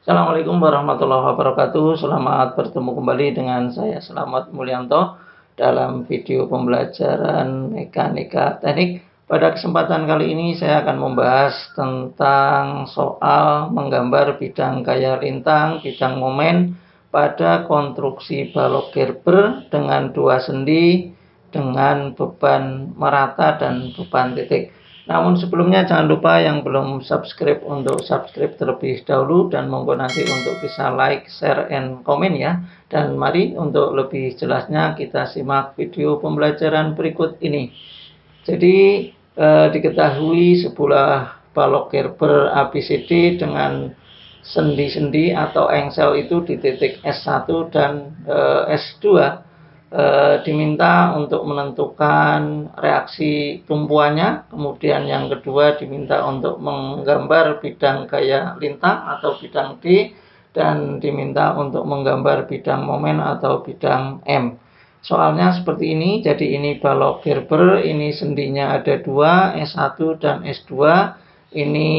Assalamualaikum warahmatullahi wabarakatuh. Selamat bertemu kembali dengan saya Slamet Mulyanto dalam video pembelajaran mekanika teknik. Pada kesempatan kali ini saya akan membahas tentang soal menggambar bidang gaya lintang, bidang momen pada konstruksi balok Gerber dengan dua sendi dengan beban merata dan beban titik. Namun sebelumnya jangan lupa yang belum subscribe untuk subscribe terlebih dahulu, dan monggo nanti untuk bisa like, share, and komen ya. Dan mari untuk lebih jelasnya kita simak video pembelajaran berikut ini. Jadi diketahui sebuah balok Gerber ABCD dengan sendi-sendi atau engsel itu di titik S1 dan S2 diminta untuk menentukan reaksi tumpuannya. Kemudian yang kedua diminta untuk menggambar bidang gaya lintang atau bidang D, dan diminta untuk menggambar bidang momen atau bidang M. Soalnya seperti ini. Jadi ini balok Gerber, ini sendinya ada dua, S1 dan S2. Ini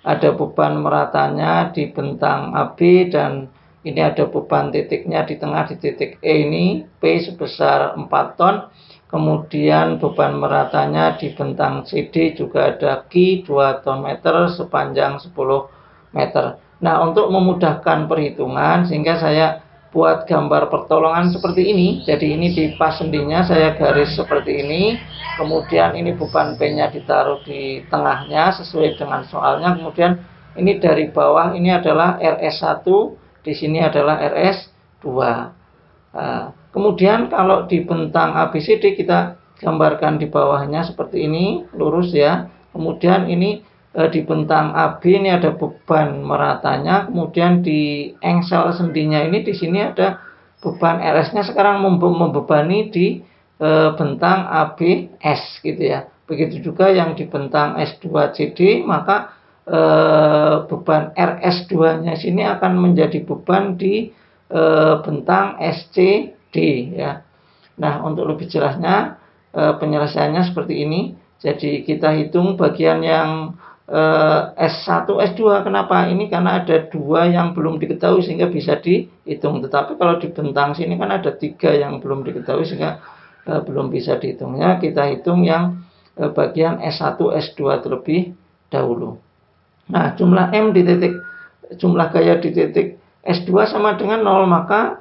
ada beban meratanya di bentang AB, dan ini ada beban titiknya di tengah di titik E ini, P sebesar 4 ton. Kemudian beban meratanya di bentang CD juga ada Q 2 ton meter sepanjang 10 meter. Nah, untuk memudahkan perhitungan sehingga saya buat gambar pertolongan seperti ini. Jadi ini di pas sendinya saya garis seperti ini. Kemudian ini beban P-nya ditaruh di tengahnya sesuai dengan soalnya. Kemudian ini dari bawah ini adalah RS1, di sini adalah RS2. Kemudian kalau di bentang ABCD kita gambarkan di bawahnya seperti ini, lurus ya. Kemudian ini di bentang AB ini ada beban meratanya. Kemudian di engsel sendinya ini di sini ada beban RS-nya sekarang membebani di bentang ABS gitu ya. Begitu juga yang di bentang S2CD, maka beban RS2-nya sini akan menjadi beban di bentang SCD ya. Nah, untuk lebih jelasnya penyelesaiannya seperti ini. Jadi kita hitung bagian yang S1, S2. Kenapa? Ini karena ada dua yang belum diketahui sehingga bisa dihitung. Tetapi kalau di bentang sini kan ada tiga yang belum diketahui sehingga belum bisa dihitungnya. Kita hitung yang bagian S1, S2 terlebih dahulu. Nah, jumlah M di titik, jumlah gaya di titik S2 sama dengan 0, maka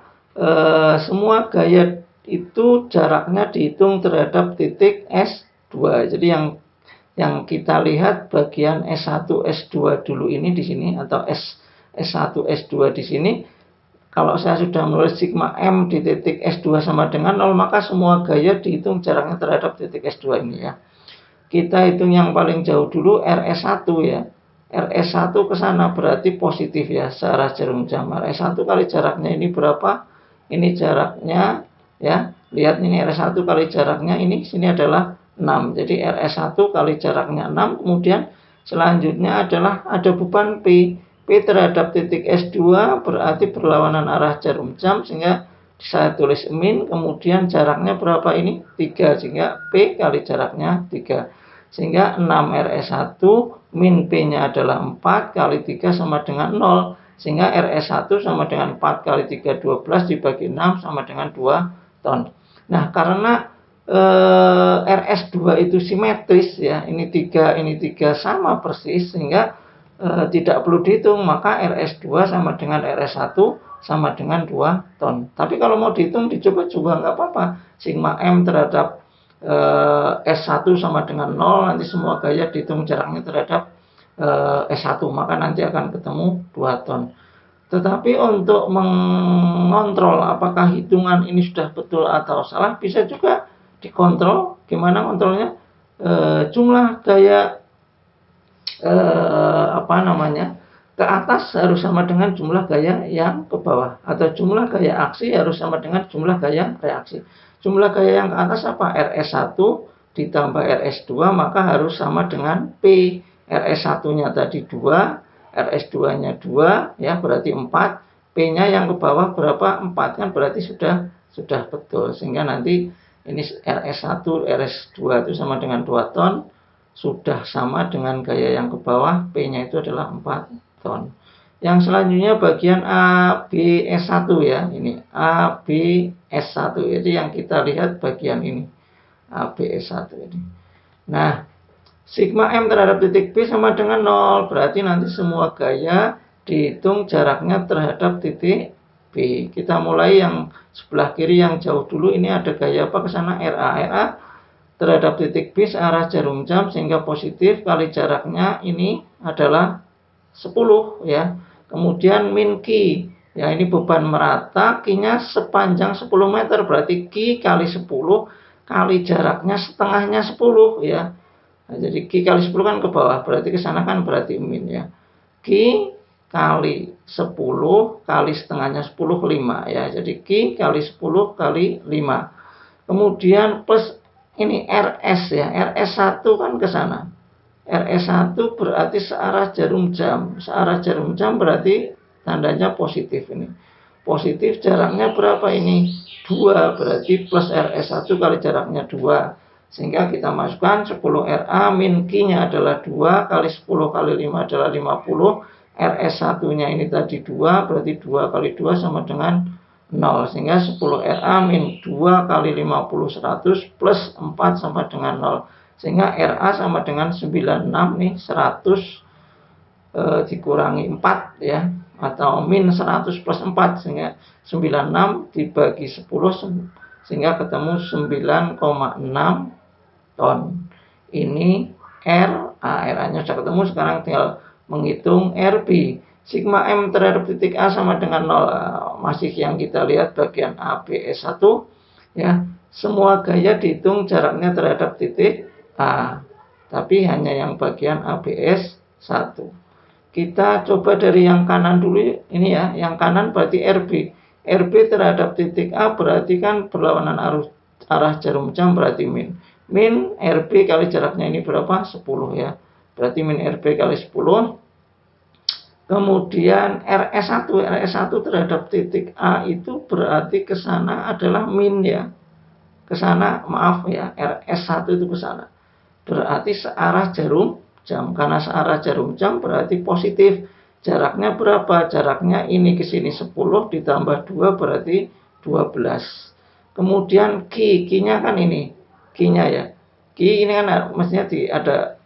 semua gaya itu jaraknya dihitung terhadap titik S2. Jadi yang kita lihat bagian S1, S2 dulu ini di sini, atau S1, S2 di sini. Kalau saya sudah menulis sigma M di titik S2 sama dengan 0, maka semua gaya dihitung jaraknya terhadap titik S2 ini ya. Kita hitung yang paling jauh dulu, RS1 ya. RS1 ke sana berarti positif ya, searah jarum jam. RS1 kali jaraknya ini berapa? Ini jaraknya ya. Lihat ini RS1 kali jaraknya ini sini adalah 6. Jadi RS1 kali jaraknya 6. Kemudian selanjutnya adalah ada beban P. P terhadap titik S2 berarti berlawanan arah jarum jam, sehingga saya tulis min. Kemudian jaraknya berapa ini? 3. Sehingga P kali jaraknya 3. Sehingga 6 RS1 min P-nya adalah 4 kali 3 sama dengan 0. Sehingga RS1 sama dengan 4 kali 3, 12 dibagi 6 sama dengan 2 ton. Nah, karena RS2 itu simetris ya, ini 3 sama persis, sehingga tidak perlu dihitung, maka RS2 sama dengan RS1 sama dengan 2 ton. Tapi kalau mau dihitung dicoba juga nggak apa-apa. Sigma M terhadap S1 sama dengan 0, nanti semua gaya dihitung jaraknya terhadap S1, maka nanti akan ketemu 2 ton. Tetapi untuk mengontrol apakah hitungan ini sudah betul atau salah, bisa juga dikontrol. Gimana kontrolnya? Jumlah gaya ke atas harus sama dengan jumlah gaya yang ke bawah, atau jumlah gaya aksi harus sama dengan jumlah gaya reaksi. Jumlah gaya yang ke atas apa? RS1 ditambah RS2, maka harus sama dengan P. RS1-nya tadi 2, RS2-nya 2 ya, berarti 4. P-nya yang ke bawah berapa? 4 kan, berarti sudah betul. Sehingga nanti ini RS1, RS2 itu sama dengan 2 ton, sudah sama dengan gaya yang ke bawah, P-nya itu adalah 4 ton. Yang selanjutnya bagian ABS1 ya, ini ABS1. Jadi yang kita lihat bagian ini ABS1 ini. Nah, sigma M terhadap titik B sama dengan 0. Berarti nanti semua gaya dihitung jaraknya terhadap titik B. Kita mulai yang sebelah kiri yang jauh dulu. Ini ada gaya apa ke sana? RA. RA terhadap titik B searah jarum jam sehingga positif kali jaraknya ini adalah 10 ya. Kemudian min Q, ya ini beban merata, Q-nya sepanjang 10 meter, berarti Q kali 10 kali jaraknya setengahnya 10 ya. Nah, jadi Q kali 10 kan ke bawah, berarti ke sana kan berarti min ya. Q kali 10 kali setengahnya 10, 5 ya. Jadi Q kali 10 kali 5. Kemudian plus ini RS ya, RS1 kan ke sana. RS1 berarti searah jarum jam. Searah jarum jam berarti tandanya positif ini. Positif jaraknya berapa ini? 2. Berarti plus RS1 kali jaraknya 2. Sehingga kita masukkan 10 RA min Q-nya adalah 2 kali 10 kali 5 adalah 50. RS1-nya ini tadi 2, berarti 2 kali 2 sama dengan 0. Sehingga 10 RA min 2 kali 50 100 plus 4 sama dengan 0. Sehingga RA sama dengan 96 nih, 100 dikurangi 4 ya, atau min 100 plus 4 sehingga 96 dibagi 10 sehingga ketemu 9,6 ton. Ini RA-nya sudah ketemu, sekarang tinggal menghitung RB. Sigma M terhadap titik A sama dengan 0. Masih yang kita lihat bagian ABS1 ya. Semua gaya dihitung jaraknya terhadap titik A, tapi hanya yang bagian ABS 1. Kita coba dari yang kanan dulu ini ya. Yang kanan berarti RB. RB terhadap titik A berarti kan berlawanan arah jarum jam, berarti min. Min RB kali jaraknya ini berapa? 10 ya. Berarti min RB kali 10. Kemudian RS1. RS1 terhadap titik A itu berarti ke sana adalah min ya. Ke sana, maaf ya, RS1 itu ke sana. Berarti searah jarum jam. Karena searah jarum jam berarti positif. Jaraknya berapa? Jaraknya ini ke sini 10 ditambah 2 berarti 12. Kemudian Q-nya kan ini. Q-nya ya. Q ini kan mestinya ada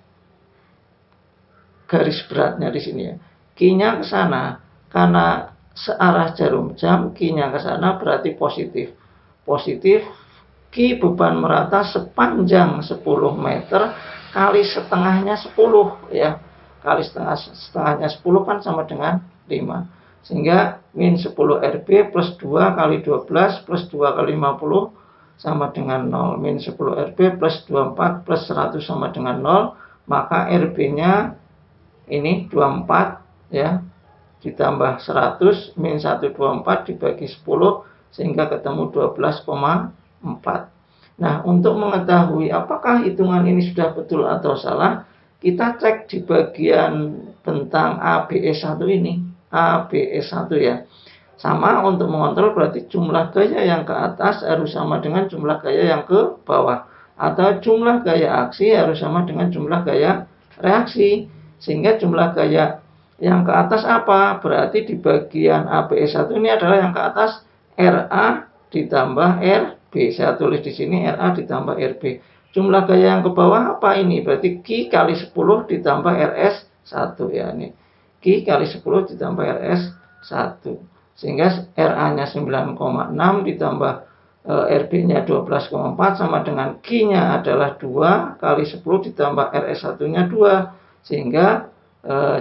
garis beratnya di sini ya. Q-nya ke sana. Karena searah jarum jam, Q-nya ke sana berarti positif. Positif. Q beban merata sepanjang 10 meter kali setengahnya 10 ya. Kali setengahnya 10 kan sama dengan 5. Sehingga min 10 RB plus 2 kali 12 plus 2 kali 50 sama dengan 0. Min 10 RB plus 24 plus 100 sama dengan 0. Maka RB-nya ini 24 ya. Ditambah 100 min 124 dibagi 10 sehingga ketemu 12,4. Nah, untuk mengetahui apakah hitungan ini sudah betul atau salah, kita cek di bagian tentang ABS1 ini. ABS1 ya. Sama untuk mengontrol berarti jumlah gaya yang ke atas harus sama dengan jumlah gaya yang ke bawah. Atau jumlah gaya aksi harus sama dengan jumlah gaya reaksi. Sehingga jumlah gaya yang ke atas apa? Berarti di bagian ABS1 ini adalah yang ke atas RA ditambah RB. Saya tulis di sini RA ditambah RB. Jumlah gaya yang ke bawah apa ini? Berarti Q kali 10 ditambah RS1 ya ini. Q kali 10 ditambah RS1. Sehingga RA-nya 9,6 ditambah RB-nya 12,4 sama dengan Q-nya adalah 2 kali 10 ditambah RS1-nya 2. Sehingga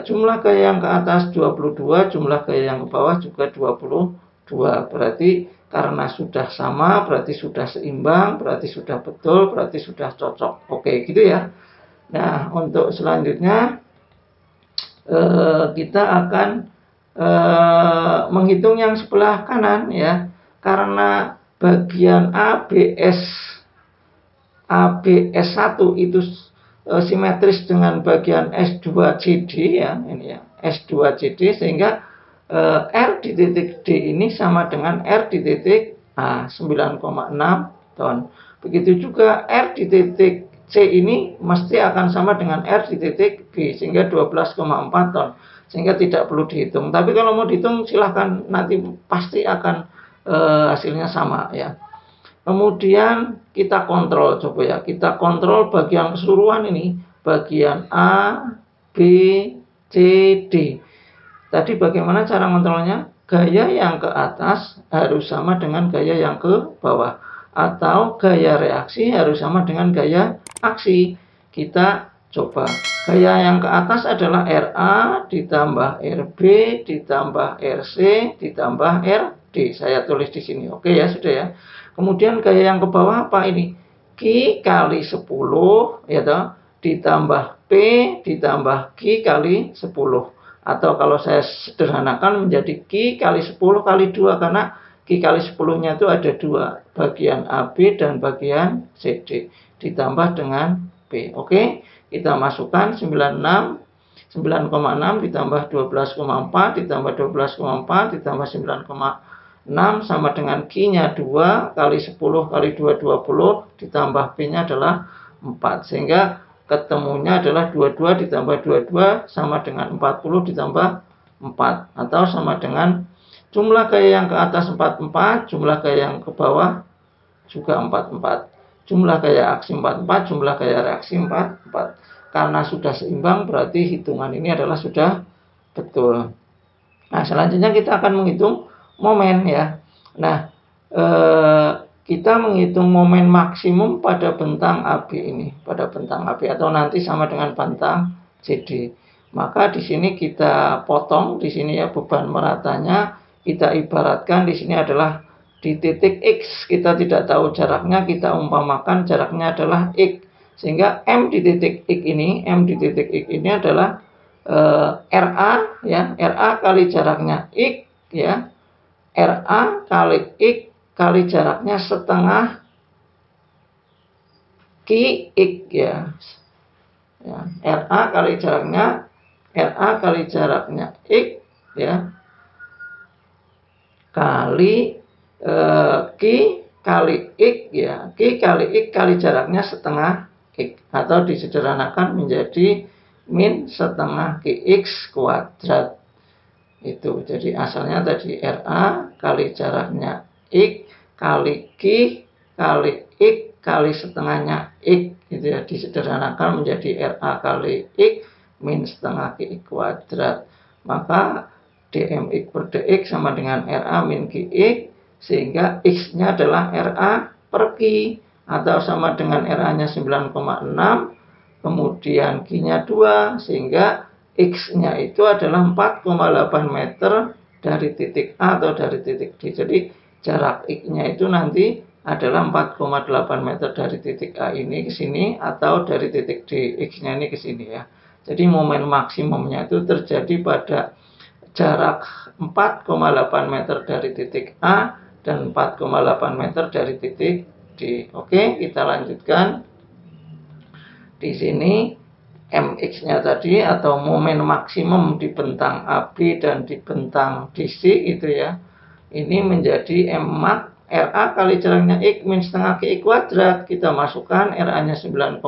jumlah gaya yang ke atas 22, jumlah gaya yang ke bawah juga 22. Berarti karena sudah sama, berarti sudah seimbang, berarti sudah betul, berarti sudah cocok. Oke, gitu ya. Nah, untuk selanjutnya kita akan menghitung yang sebelah kanan ya. Karena bagian ABS1 itu simetris dengan bagian S2CD ya, ini ya, S2CD, sehingga R di titik D ini sama dengan R di titik A, 9,6 ton. Begitu juga R di titik C ini mesti akan sama dengan R di titik B, sehingga 12,4 ton. sehingga tidak perlu dihitung. Tapi kalau mau dihitung silahkan, nanti pasti akan hasilnya sama ya. Kemudian kita kontrol, coba ya, kita kontrol bagian keseluruhan ini, bagian A, B, C, D. Tadi bagaimana cara kontrolnya? Gaya yang ke atas harus sama dengan gaya yang ke bawah, atau gaya reaksi harus sama dengan gaya aksi. Kita coba, gaya yang ke atas adalah RA ditambah RB ditambah RC ditambah RD. Saya tulis di sini. Oke ya, sudah ya. Kemudian gaya yang ke bawah apa ini? Q kali 10 ya toh, ditambah P ditambah Q kali 10. Atau kalau saya sederhanakan menjadi Q kali 10 kali 2, karena Q kali 10-nya itu ada 2, bagian AB dan bagian CD, ditambah dengan P. Oke, kita masukkan 9,6 ditambah 12,4 ditambah 12,4 ditambah 9,6 sama dengan Q-nya 2 kali 10 kali 2, 20, ditambah P-nya adalah 4. Sehingga ketemunya adalah 22 ditambah 22 sama dengan 40 ditambah 4. Atau sama dengan jumlah gaya yang ke atas 44, jumlah gaya yang ke bawah juga 44. Jumlah gaya aksi 44, jumlah gaya reaksi 44. Karena sudah seimbang, berarti hitungan ini adalah sudah betul. Nah, selanjutnya kita akan menghitung momen ya. Nah, kita menghitung momen maksimum pada bentang AB ini, pada bentang AB atau nanti sama dengan bentang CD. Maka di sini kita potong, di sini ya beban meratanya kita ibaratkan di sini adalah di titik X. Kita tidak tahu jaraknya, kita umpamakan jaraknya adalah X. Sehingga M di titik X ini, M di titik X ini adalah RA ya, RA kali jaraknya X ya, RA kali X kali jaraknya setengah QX ya. RA kali jaraknya X ya, kali Q kali X ya, Q kali X kali jaraknya setengah X, atau disederhanakan menjadi min setengah QX kuadrat. Itu jadi asalnya tadi RA kali jaraknya X kali Q kali X kali setengahnya X, gitu ya, disederhanakan menjadi RA kali X min setengah QX kuadrat. Maka dmx per dx sama dengan RA min QX, sehingga X-nya adalah RA per Q, atau sama dengan RA-nya 9,6, kemudian Q-nya 2, sehingga X-nya itu adalah 4,8 meter dari titik A atau dari titik D. Jadi jarak X-nya itu nanti adalah 4,8 meter dari titik A ini ke sini, atau dari titik D X-nya ini ke sini ya. Jadi momen maksimumnya itu terjadi pada jarak 4,8 meter dari titik A dan 4,8 meter dari titik D. Oke, kita lanjutkan. Di sini MX-nya tadi atau momen maksimum di bentang AB dan di bentang DC itu ya. Ini menjadi M-mat RA kali jaraknya X min setengah QX kuadrat. Kita masukkan RA-nya 9,6,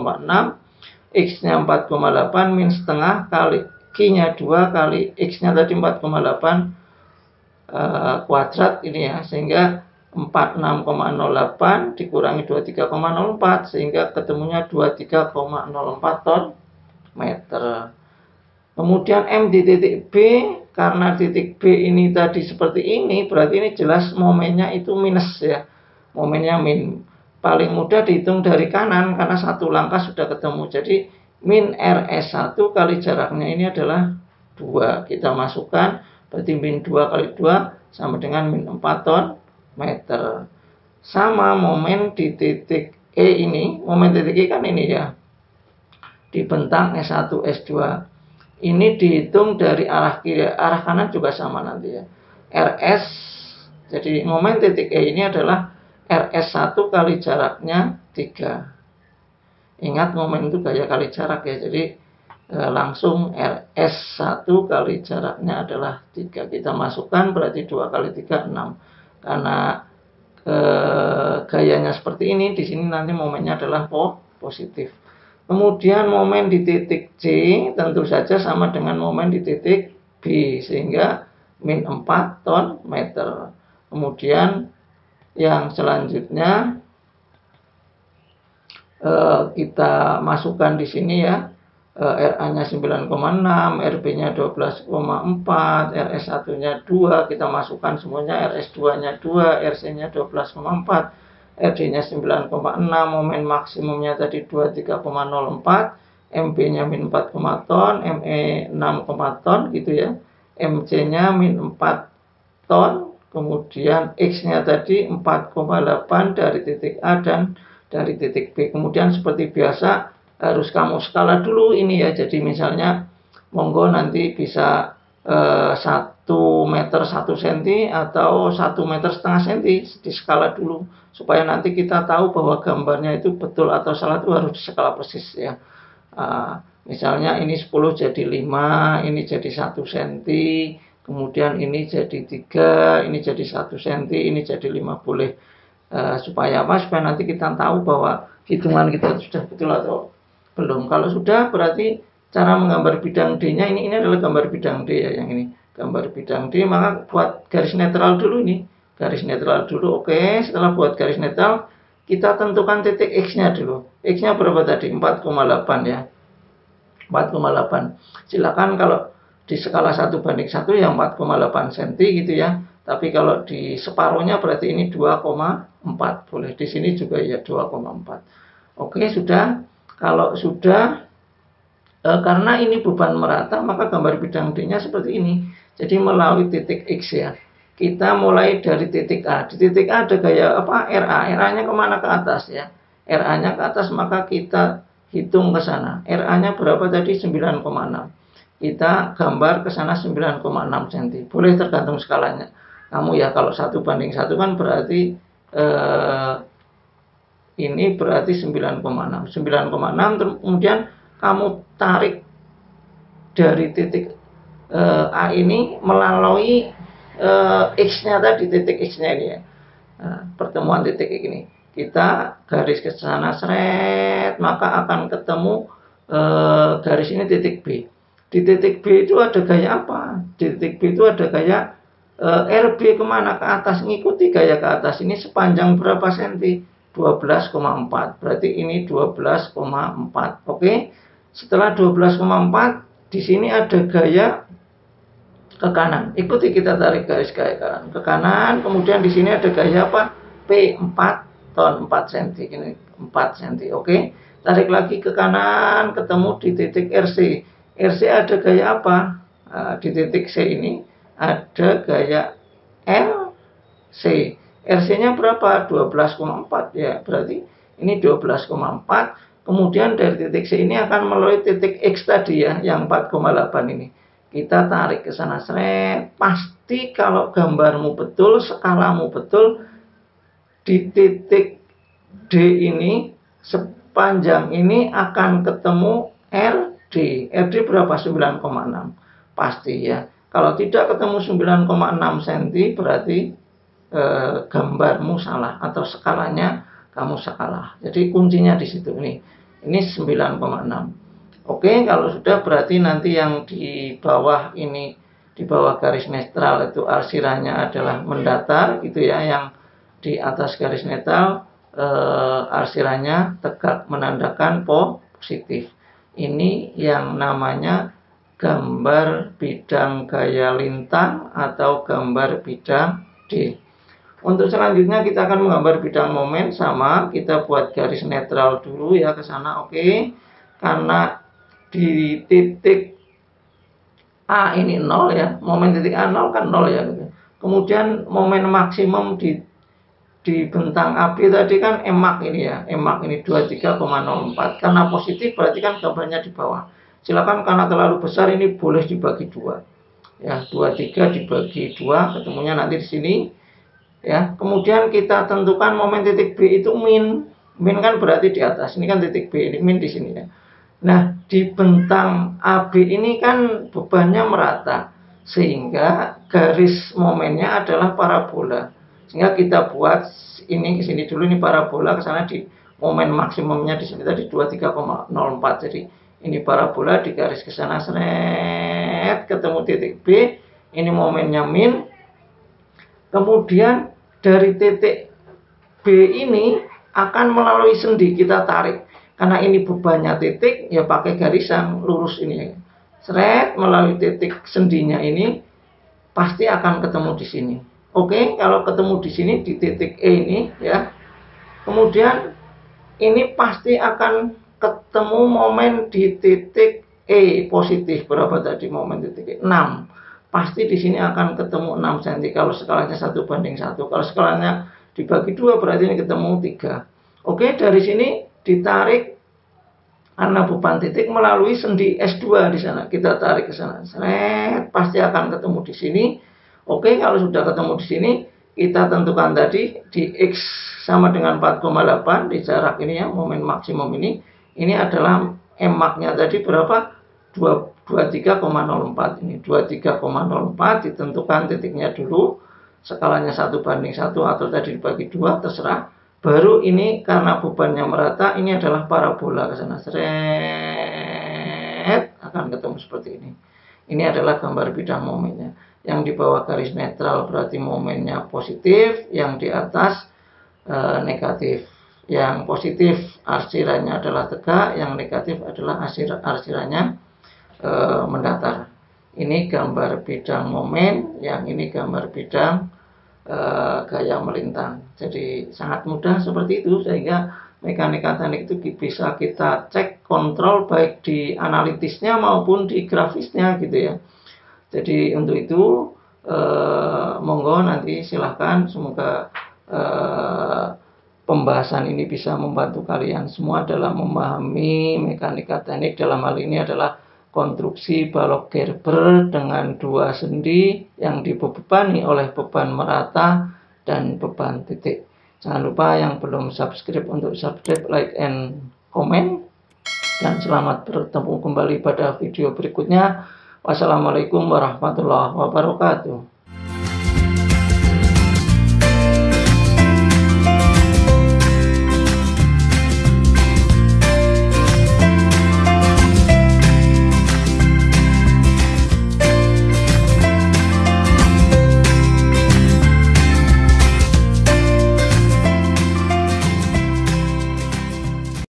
X-nya 4,8 min setengah kali Q-nya 2 kali X-nya tadi 4,8 kuadrat ini ya. Sehingga 46,08 dikurangi 23,04 sehingga ketemunya 23,04 ton meter. Kemudian M di titik B, karena titik B ini tadi seperti ini, berarti ini jelas momennya itu minus ya. Momennya min. Paling mudah dihitung dari kanan karena satu langkah sudah ketemu. Jadi min RS1 kali jaraknya ini adalah 2. Kita masukkan, berarti min 2 kali 2 sama dengan min 4 ton meter. Sama momen di titik E ini, momen titik E kan ini ya, di bentang S1 S2 ini dihitung dari arah kiri, arah kanan juga sama nanti ya. RS, jadi momen titik E ini adalah RS1 kali jaraknya 3. Ingat momen itu gaya kali jarak ya, jadi langsung RS1 kali jaraknya adalah 3. Kita masukkan berarti 2 kali 3 6. Karena gayanya seperti ini, di sini nanti momennya adalah positif. Kemudian momen di titik C tentu saja sama dengan momen di titik B, sehingga min 4 ton meter. Kemudian yang selanjutnya kita masukkan di sini ya, RA-nya 9,6, RB-nya 12,4, RS1-nya 2, kita masukkan semuanya, RS2-nya 2, RC-nya 12,4, RD-nya 9,6, momen maksimumnya tadi 23,04, MB-nya min 4, ton, ME 6, ton gitu ya, MC-nya min 4 ton, kemudian X-nya tadi 4,8 dari titik A dan dari titik B. Kemudian seperti biasa harus kamu skala dulu ini ya. Jadi misalnya monggo nanti bisa 1 meter 1 cm atau 1 meter setengah cm di skala dulu supaya nanti kita tahu bahwa gambarnya itu betul atau salah, itu harus di skala persis ya. Misalnya ini 10 jadi 5, ini jadi 1 cm, kemudian ini jadi 3, ini jadi 1 cm, ini jadi 5 boleh. Supaya apa? Supaya nanti kita tahu bahwa hitungan kita sudah betul atau belum. Kalau sudah, berarti cara menggambar bidang D-nya ini adalah gambar bidang D ya, yang ini gambar bidang D. Maka buat garis netral dulu nih, garis netral dulu. Oke, setelah buat garis netral, kita tentukan titik X-nya dulu. X-nya berapa tadi? 4,8 ya, 4,8. Silakan kalau di skala 1:1 ya 4,8 cm gitu ya. Tapi kalau di separuhnya berarti ini 2,4. Boleh di sini juga ya 2,4. Oke, sudah. Kalau sudah, karena ini beban merata, maka gambar bidang D-nya seperti ini. Jadi melalui titik X ya. Kita mulai dari titik A. Di titik A ada gaya apa? RA. RA-nya kemana? Ke atas ya. RA-nya ke atas, maka kita hitung ke sana. RA-nya berapa tadi? 9,6. Kita gambar ke sana 9,6 cm. Boleh tergantung skalanya kamu ya. Kalau 1:1 kan berarti ini berarti 9,6. 9,6, kemudian kamu tarik dari titik A ini melalui X-nya tadi, titik X-nya ini ya. Pertemuan titik ini. Kita garis ke sana seret, maka akan ketemu garis ini titik B. Di titik B itu ada gaya apa? Di titik B itu ada gaya RB kemana? Ke atas, ngikuti gaya ke atas ini sepanjang berapa senti? 12,4. Berarti ini 12,4. Oke. Setelah 12,4, di sini ada gaya ke kanan. Ikuti, kita tarik garis gaya ke kanan. Kemudian di sini ada gaya apa? P 4 ton 4 cm. Ini 4 cm. Oke. Tarik lagi ke kanan, ketemu di titik RC. RC ada gaya apa? Di titik C ini ada gaya LC. RC-nya berapa? 12,4 ya. Berarti ini 12,4. Kemudian dari titik C ini akan melalui titik X tadi ya, yang 4,8 ini. Kita tarik ke sana seret. Pasti kalau gambarmu betul, skalamu betul, di titik D ini sepanjang ini akan ketemu RD. RD berapa? 9,6. Pasti ya. Kalau tidak ketemu 9,6 cm berarti gambarmu salah atau skalanya kamu salah. Jadi kuncinya di situ ini 9,6. Oke, kalau sudah berarti nanti yang di bawah ini, di bawah garis netral itu arsiranya adalah mendatar gitu ya. Yang di atas garis netral arsiranya tegak menandakan positif. Ini yang namanya gambar bidang gaya lintang atau gambar bidang D. Untuk selanjutnya kita akan menggambar bidang momen. Sama, kita buat garis netral dulu ya ke sana. Oke. Karena di titik A ini 0 ya. Momen titik A 0 kan 0 ya gitu. Kemudian momen maksimum di bentang AB tadi kan emak ini ya. Emak ini 23,04. Karena positif berarti kan gambarnya di bawah. Silakan, karena terlalu besar ini boleh dibagi 2. Ya, 23 dibagi 2, ketemunya nanti di sini. Ya, kemudian kita tentukan momen titik B itu min. Min kan berarti di atas. Ini kan titik B, ini min di sini ya. Nah, di bentang AB ini kan bebannya merata, sehingga garis momennya adalah parabola. Sehingga kita buat ini ke sini dulu, ini parabola, ke sana di momen maksimumnya di sini tadi 23,04. Jadi ini parabola, di garis ke sana seret. seret ketemu titik B, ini momennya min. Kemudian dari titik B ini akan melalui sendi kita tarik. Karena ini bebannya titik, ya pakai garisan lurus ini. Seret melalui titik sendinya ini pasti akan ketemu di sini. Oke, kalau ketemu di sini di titik E ini ya. Kemudian ini pasti akan ketemu momen di titik E positif. Berapa tadi momen titik E? 6. Pasti di sini akan ketemu 6 cm kalau skalanya 1:1. Kalau skalanya dibagi 2 berarti ini ketemu 3. Oke, dari sini ditarik karena beban titik melalui sendi S2 di sana. Kita tarik ke sana. Seret, pasti akan ketemu di sini. Oke, kalau sudah ketemu di sini, kita tentukan tadi di X sama dengan 4,8 di jarak ini ya, momen maksimum ini. Ini adalah M-nya tadi berapa? 23,04 ini. 23,04 ditentukan titiknya dulu. Skalanya 1:1 atau tadi dibagi 2 terserah. Baru ini karena bebannya merata, ini adalah parabola ke sana. Seret akan ketemu seperti ini. Ini adalah gambar bidang momennya. Yang di bawah garis netral berarti momennya positif, yang di atas negatif. Yang positif arsirannya adalah tegak, yang negatif adalah arsirannya mendatar. Ini gambar bidang momen, yang ini gambar bidang gaya melintang. Jadi sangat mudah seperti itu, sehingga mekanika teknik itu bisa kita cek kontrol baik di analitisnya maupun di grafisnya gitu ya. Jadi untuk itu monggo nanti silahkan, semoga pembahasan ini bisa membantu kalian semua dalam memahami mekanika teknik. Dalam hal ini adalah konstruksi balok Gerber dengan 2 sendi yang dibebani oleh beban merata dan beban titik. Jangan lupa yang belum subscribe untuk subscribe, like, and comment. Dan selamat bertemu kembali pada video berikutnya. Wassalamualaikum warahmatullahi wabarakatuh.